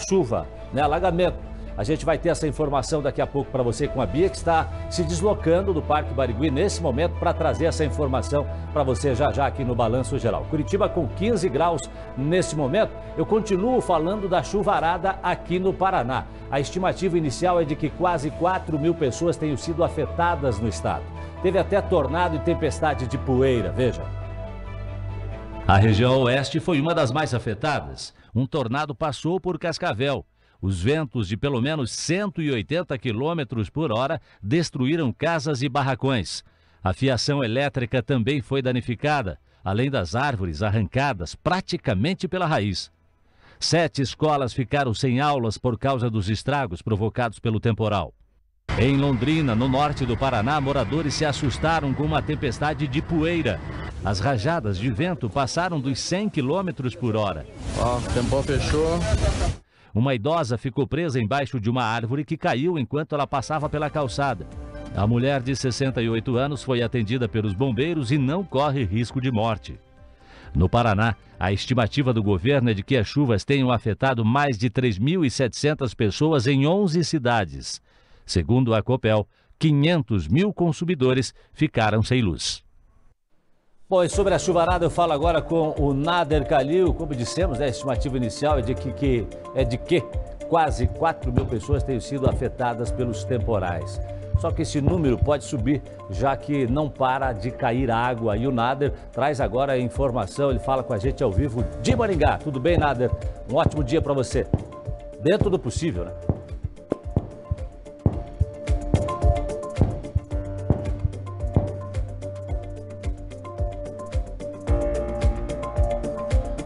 chuva, né? Alagamento. A gente vai ter essa informação daqui a pouco para você com a Bia, que está se deslocando do Parque Barigui nesse momento para trazer essa informação para você já aqui no Balanço Geral. Curitiba com 15 graus nesse momento. Eu continuo falando da chuvarada aqui no Paraná. A estimativa inicial é de que quase 4.000 pessoas tenham sido afetadas no estado. Teve até tornado e tempestade de poeira, veja. A região oeste foi uma das mais afetadas. Um tornado passou por Cascavel. Os ventos de pelo menos 180 km por hora destruíram casas e barracões. A fiação elétrica também foi danificada, além das árvores arrancadas praticamente pela raiz. 7 escolas ficaram sem aulas por causa dos estragos provocados pelo temporal. Em Londrina, no norte do Paraná, moradores se assustaram com uma tempestade de poeira. As rajadas de vento passaram dos 100 km por hora. O tempo fechou. Uma idosa ficou presa embaixo de uma árvore que caiu enquanto ela passava pela calçada. A mulher de 68 anos foi atendida pelos bombeiros e não corre risco de morte. No Paraná, a estimativa do governo é de que as chuvas tenham afetado mais de 3.700 pessoas em 11 cidades. Segundo a Copel, 500 mil consumidores ficaram sem luz. Bom, e sobre a chuvarada eu falo agora com o Nader Kalil. Como dissemos, a estimativa inicial é de que quase 4.000 pessoas tenham sido afetadas pelos temporais. Só que esse número pode subir, já que não para de cair água. E o Nader traz agora a informação, ele fala com a gente ao vivo de Maringá. Tudo bem, Nader? Um ótimo dia para você. Dentro do possível, né?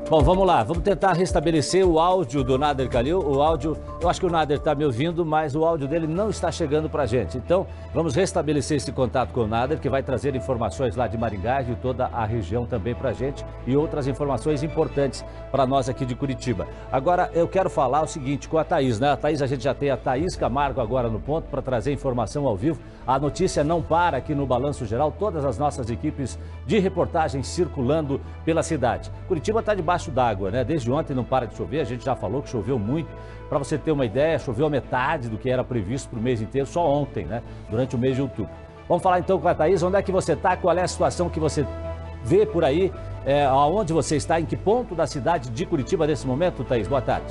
Bom, vamos lá, vamos tentar restabelecer o áudio do Nader Kalil. O áudio, eu acho que o Nader está me ouvindo, mas o áudio dele não está chegando para a gente. Então, vamos restabelecer esse contato com o Nader, que vai trazer informações lá de Maringá e de toda a região também para a gente e outras informações importantes para nós aqui de Curitiba. Agora, eu quero falar o seguinte com a Thaís, né? A gente já tem a Thaís Camargo agora no ponto para trazer informação ao vivo. A notícia não para aqui no Balanço Geral, todas as nossas equipes de reportagem circulando pela cidade. Curitiba está debaixo d'água, né? Desde ontem não para de chover, a gente já falou que choveu muito. Para você ter uma ideia, choveu a metade do que era previsto para o mês inteiro, só ontem, né? Durante o mês de outubro. Vamos falar então com a Thaís, onde é que você está, qual é a situação que você vê por aí, aonde você está, em que ponto da cidade de Curitiba nesse momento, Thaís? Boa tarde.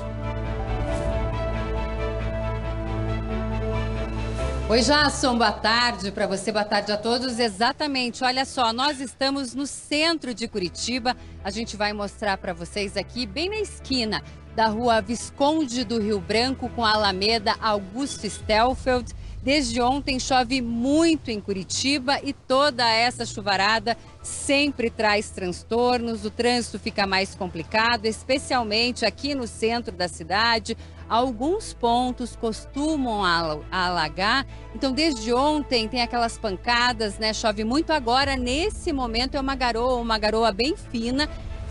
Oi, Jasson, boa tarde para você, boa tarde a todos. Exatamente, olha só, nós estamos no centro de Curitiba. A gente vai mostrar para vocês aqui, bem na esquina da rua Visconde do Rio Branco com a Alameda Augusto Stelfeld. Desde ontem chove muito em Curitiba e toda essa chuvarada sempre traz transtornos. O trânsito fica mais complicado, especialmente aqui no centro da cidade. Alguns pontos costumam alagar, então desde ontem tem aquelas pancadas, né? Chove muito agora, nesse momento é uma garoa bem fina.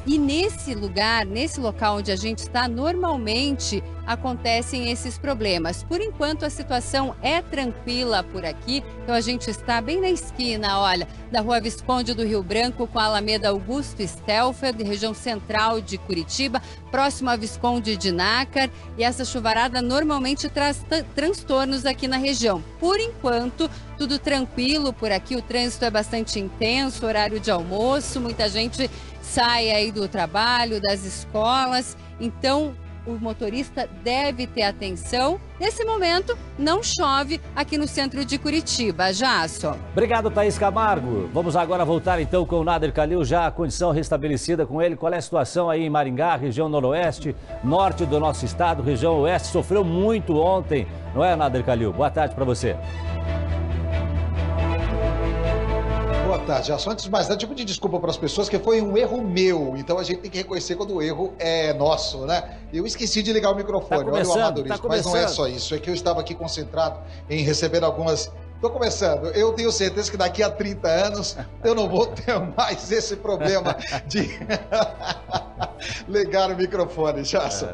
E nesse lugar, nesse local onde a gente está, normalmente acontecem esses problemas. Por enquanto a situação é tranquila por aqui, então a gente está bem na esquina, olha, da rua Visconde do Rio Branco com a Alameda Augusto Stelfeld, região central de Curitiba, próximo a Visconde de Nácar, e essa chuvarada normalmente traz transtornos aqui na região. Por enquanto, tudo tranquilo por aqui, o trânsito é bastante intenso, horário de almoço, muita gente sai aí do trabalho, das escolas, então o motorista deve ter atenção. Nesse momento, não chove aqui no centro de Curitiba. Jasson. Obrigado, Thaís Camargo. Vamos agora voltar então com o Nader Kalil, já a condição restabelecida com ele. Qual é a situação aí em Maringá, região noroeste, norte do nosso estado, região oeste? Sofreu muito ontem, não é, Nader Kalil? Boa tarde para você. Boa tarde, Jasson. Antes de mais nada, eu pedir desculpa para as pessoas, que foi um erro meu. Então a gente tem que reconhecer quando o erro é nosso, né? Eu esqueci de ligar o microfone. Olha o amadorismo. Mas não é só isso. É que eu estava aqui concentrado em receber algumas... Estou começando. Eu tenho certeza que daqui a 30 anos eu não vou ter mais esse problema de ligar o microfone, Jasson.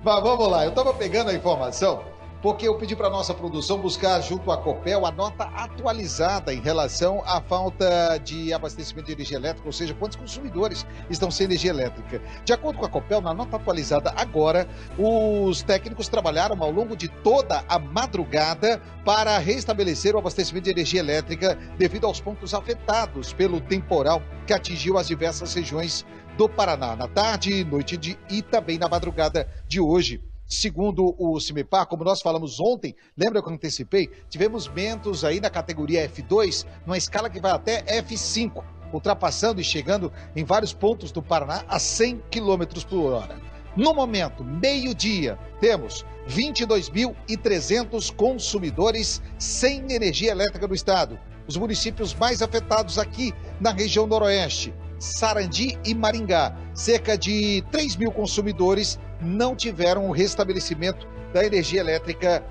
Mas vamos lá. Eu estava pegando a informação, porque eu pedi para nossa produção buscar junto à Copel a nota atualizada em relação à falta de abastecimento de energia elétrica, ou seja, quantos consumidores estão sem energia elétrica. De acordo com a Copel, na nota atualizada agora, os técnicos trabalharam ao longo de toda a madrugada para restabelecer o abastecimento de energia elétrica devido aos pontos afetados pelo temporal que atingiu as diversas regiões do Paraná, na tarde, noite e também na madrugada de hoje. Segundo o CIMEPAR, como nós falamos ontem, lembra que eu antecipei? Tivemos ventos aí na categoria F2, numa escala que vai até F5, ultrapassando e chegando em vários pontos do Paraná a 100 km por hora. No momento, meio-dia, temos 22.300 consumidores sem energia elétrica no estado. Os municípios mais afetados aqui na região noroeste, Sarandi e Maringá. Cerca de 3 mil consumidores não tiveram o restabelecimento da energia elétrica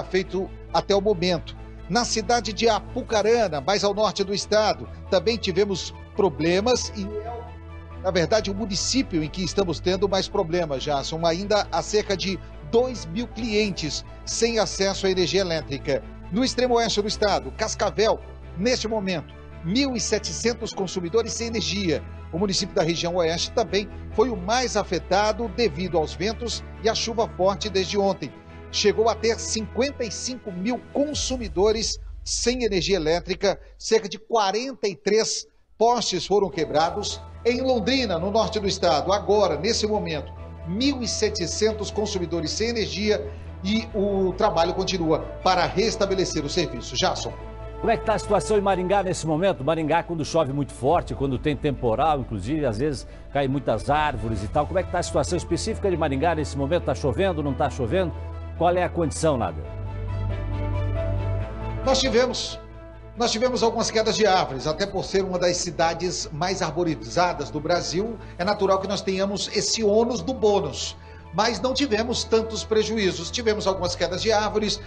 feito até o momento. Na cidade de Apucarana, mais ao norte do estado, também tivemos problemas e, na verdade, o município em que estamos tendo mais problemas já são ainda há cerca de 2 mil clientes sem acesso à energia elétrica. No extremo oeste do estado, Cascavel, neste momento, 1.700 consumidores sem energia. O município da região oeste também foi o mais afetado devido aos ventos e à chuva forte desde ontem. Chegou a ter 55 mil consumidores sem energia elétrica, cerca de 43 postes foram quebrados. Em Londrina, no norte do estado, agora, nesse momento, 1.700 consumidores sem energia e o trabalho continua para restabelecer o serviço. Jasson. Como é que está a situação em Maringá nesse momento? Maringá, quando chove muito forte, quando tem temporal, inclusive, às vezes caem muitas árvores e tal. Como é que está a situação específica de Maringá nesse momento? Está chovendo, não está chovendo? Qual é a condição, Nader? Nós tivemos algumas quedas de árvores, até por ser uma das cidades mais arborizadas do Brasil, é natural que nós tenhamos esse ônus do bônus. Mas não tivemos tantos prejuízos. Tivemos algumas quedas de árvores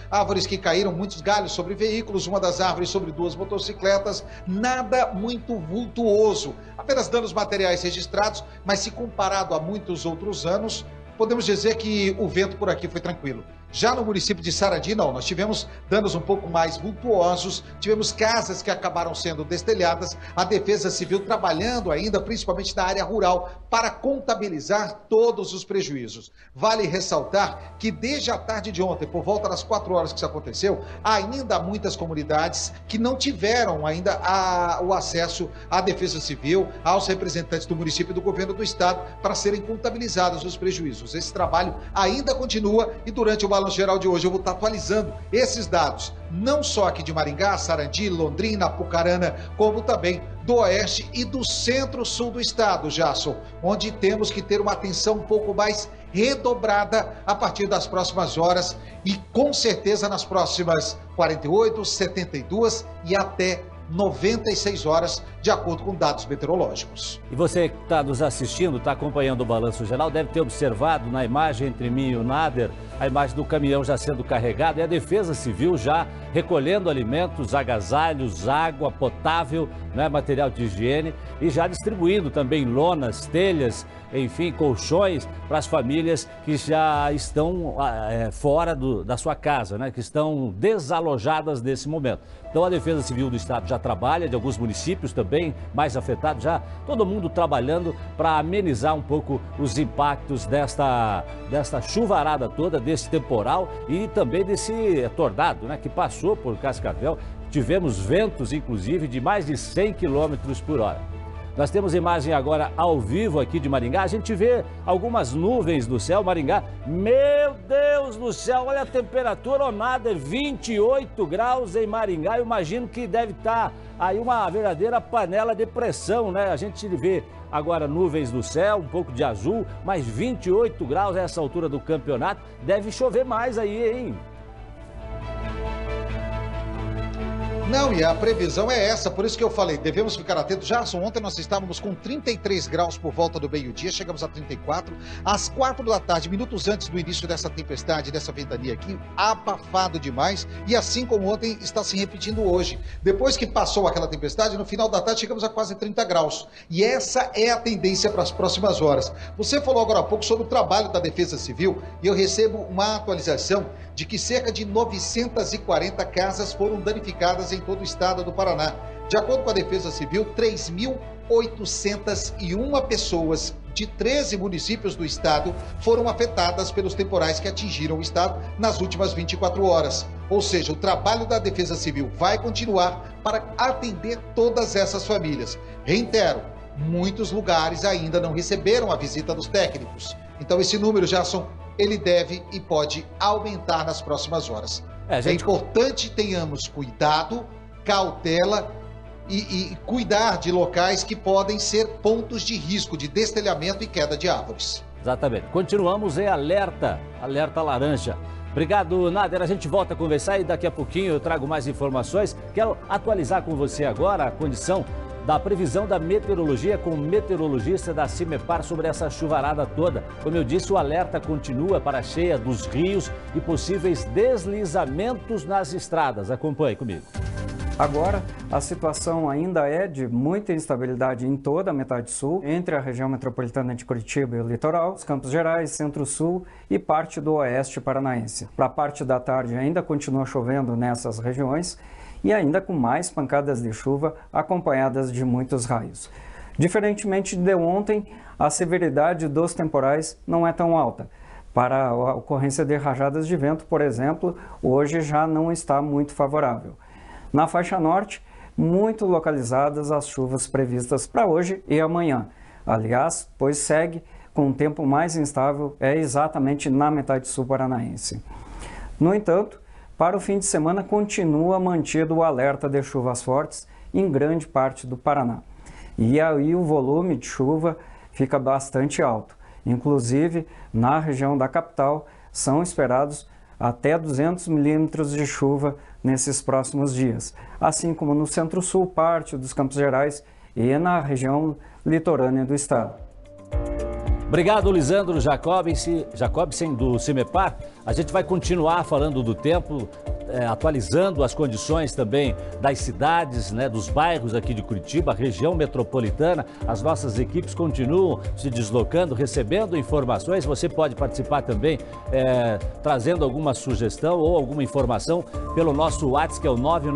que caíram, muitos galhos sobre veículos, uma das árvores sobre 2 motocicletas, nada muito vultuoso. Apenas danos materiais registrados, mas se comparado a muitos outros anos, podemos dizer que o vento por aqui foi tranquilo. Já no município de Sarandi, não, nós tivemos danos um pouco mais vultuosos, tivemos casas que acabaram sendo destelhadas, a Defesa Civil trabalhando ainda, principalmente na área rural, para contabilizar todos os prejuízos. Vale ressaltar que desde a tarde de ontem, por volta das 4 horas que isso aconteceu, ainda há muitas comunidades que não tiveram ainda o acesso à Defesa Civil, aos representantes do município e do governo do estado, para serem contabilizados os prejuízos. Esse trabalho ainda continua e durante o Balanço Geral de hoje eu vou estar atualizando esses dados, não só aqui de Maringá, Sarandi, Londrina, Apucarana, como também do oeste e do centro-sul do estado, Jasson, onde temos que ter uma atenção um pouco mais redobrada a partir das próximas horas e com certeza nas próximas 48, 72 e até 96 horas, de acordo com dados meteorológicos. E você que está nos assistindo, está acompanhando o Balanço Geral, deve ter observado na imagem entre mim e o Nader, a imagem do caminhão já sendo carregado e a Defesa Civil já recolhendo alimentos, agasalhos, água potável, né, material de higiene e já distribuindo também lonas, telhas, enfim, colchões para as famílias que já estão fora da sua casa, né, que estão desalojadas nesse momento. Então a Defesa Civil do Estado já trabalha, de alguns municípios também mais afetados, já todo mundo trabalhando para amenizar um pouco os impactos desta chuvarada toda, desse temporal e também desse tornado, né, que passou por Cascavel. Tivemos ventos, inclusive, de mais de 100 km por hora. Nós temos imagem agora ao vivo aqui de Maringá. A gente vê algumas nuvens no céu, Maringá. Meu Deus do céu, olha a temperatura, ou nada, 28 graus em Maringá. Eu imagino que deve estar aí uma verdadeira panela de pressão, né? A gente vê agora nuvens no céu, um pouco de azul, mas 28 graus a essa altura do campeonato. Deve chover mais aí, hein? Não, e a previsão é essa, por isso que eu falei, devemos ficar atentos. Já ontem nós estávamos com 33 graus por volta do meio-dia, chegamos a 34. Às 4 da tarde, minutos antes do início dessa tempestade, dessa ventania aqui, abafado demais. E assim como ontem, está se repetindo hoje. Depois que passou aquela tempestade, no final da tarde chegamos a quase 30 graus. E essa é a tendência para as próximas horas. Você falou agora há pouco sobre o trabalho da Defesa Civil e eu recebo uma atualização de que cerca de 940 casas foram danificadas em todo o estado do Paraná. De acordo com a Defesa Civil, 3.801 pessoas de 13 municípios do estado foram afetadas pelos temporais que atingiram o estado nas últimas 24 horas. Ou seja, o trabalho da Defesa Civil vai continuar para atender todas essas famílias. Reitero, muitos lugares ainda não receberam a visita dos técnicos. Então esse número, Gerson, ele deve e pode aumentar nas próximas horas. É importante que tenhamos cuidado, cautela e cuidar de locais que podem ser pontos de risco de destelhamento e queda de árvores. Exatamente. Continuamos em alerta laranja. Obrigado, Nader. A gente volta a conversar e daqui a pouquinho eu trago mais informações. Quero atualizar com você agora a condição da previsão da meteorologia com o meteorologista da CIMEPAR sobre essa chuvarada toda. Como eu disse, o alerta continua para a cheia dos rios e possíveis deslizamentos nas estradas. Acompanhe comigo. Agora, a situação ainda é de muita instabilidade em toda a metade sul, entre a região metropolitana de Curitiba e o litoral, os Campos Gerais, Centro-Sul e parte do oeste paranaense. Para a parte da tarde ainda continua chovendo nessas regiões e ainda com mais pancadas de chuva acompanhadas de muitos raios. Diferentemente de ontem, a severidade dos temporais não é tão alta. Para a ocorrência de rajadas de vento, por exemplo, hoje já não está muito favorável. Na faixa norte, muito localizadas as chuvas previstas para hoje e amanhã. Aliás, pois segue com um tempo mais instável, é exatamente na metade sul paranaense. No entanto, para o fim de semana continua mantido o alerta de chuvas fortes em grande parte do Paraná. E aí o volume de chuva fica bastante alto. Inclusive, na região da capital, são esperados até 200 milímetros de chuva nesses próximos dias, assim como no Centro-Sul, parte dos Campos Gerais e na região litorânea do estado. Obrigado, Lisandro Jacobsen do CIMEPAR. A gente vai continuar falando do tempo, atualizando as condições também das cidades, dos bairros aqui de Curitiba, região metropolitana. As nossas equipes continuam se deslocando, recebendo informações. Você pode participar também, trazendo alguma sugestão ou alguma informação pelo nosso WhatsApp, que é o 99